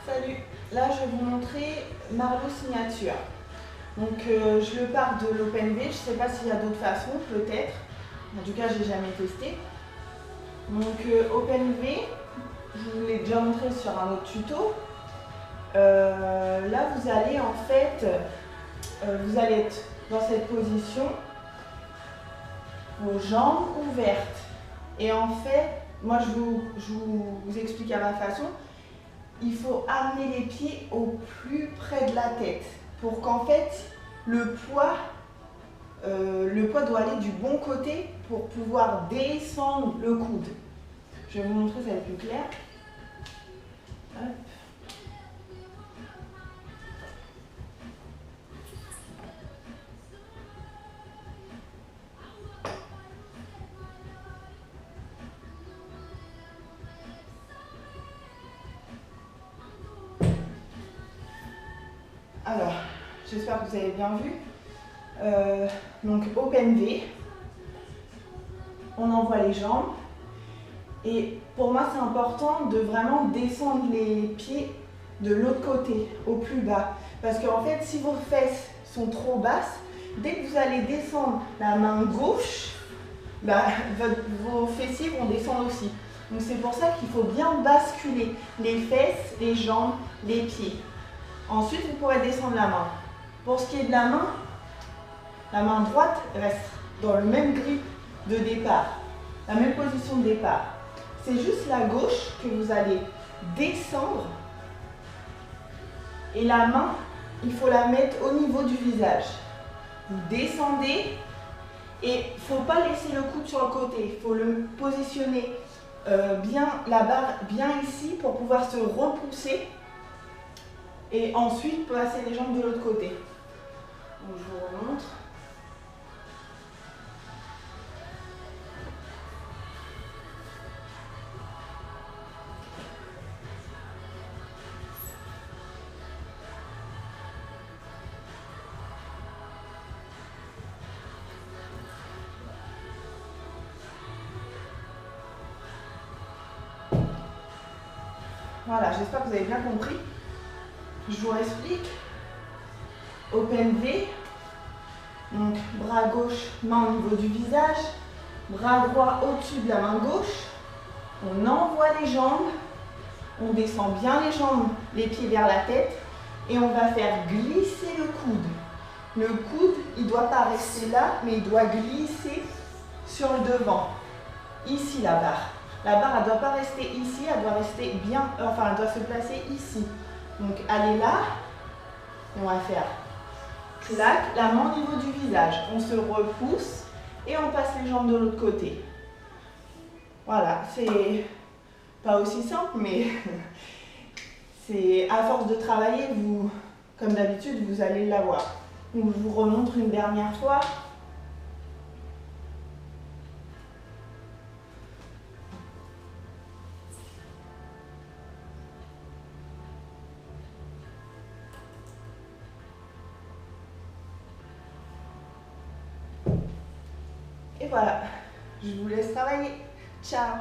Salut, là je vais vous montrer Marlowe Signature. Donc je le pars de l'OpenV, je ne sais pas s'il y a d'autres façons, peut-être. En tout cas, j'ai jamais testé. Donc OpenV, je vous l'ai déjà montré sur un autre tuto. Là vous allez en fait, vous allez être dans cette position, vos jambes ouvertes. Et en fait, moi je vous explique à ma façon. Il faut amener les pieds au plus près de la tête pour qu'en fait le poids doit aller du bon côté pour pouvoir descendre le coude. Je vais vous montrer, ça va être plus clair. Hop. Alors, j'espère que vous avez bien vu. Donc OpenV, on envoie les jambes. Et pour moi, c'est important de vraiment descendre les pieds de l'autre côté, au plus bas. Parce qu'en fait, si vos fesses sont trop basses, dès que vous allez descendre la main gauche, vos fessiers vont descendre aussi. Donc c'est pour ça qu'il faut bien basculer les fesses, les jambes, les pieds. Ensuite, vous pourrez descendre la main. Pour ce qui est de la main droite reste dans le même grip de départ, la même position de départ. C'est juste la gauche que vous allez descendre et la main, il faut la mettre au niveau du visage. Vous descendez et il ne faut pas laisser le coude sur le côté, il faut le positionner bien, la barre bien ici pour pouvoir se repousser et ensuite passer les jambes de l'autre côté. Donc je vous remontre. Voilà, j'espère que vous avez bien compris. Je vous explique. OpenV, donc bras gauche, main au niveau du visage, bras droit au-dessus de la main gauche. On envoie les jambes, on descend bien les jambes, les pieds vers la tête et on va faire glisser le coude. Le coude, il ne doit pas rester là, mais il doit glisser sur le devant. Ici la barre. La barre, elle ne doit pas rester ici, elle doit rester bien, enfin elle doit se placer ici. Donc elle est là et on va faire clac, la main au niveau du visage. On se repousse et on passe les jambes de l'autre côté. Voilà, c'est pas aussi simple, mais c'est à force de travailler, vous, comme d'habitude, vous allez l'avoir. Donc je vous remontre une dernière fois. Et voilà, je vous laisse travailler. Ciao!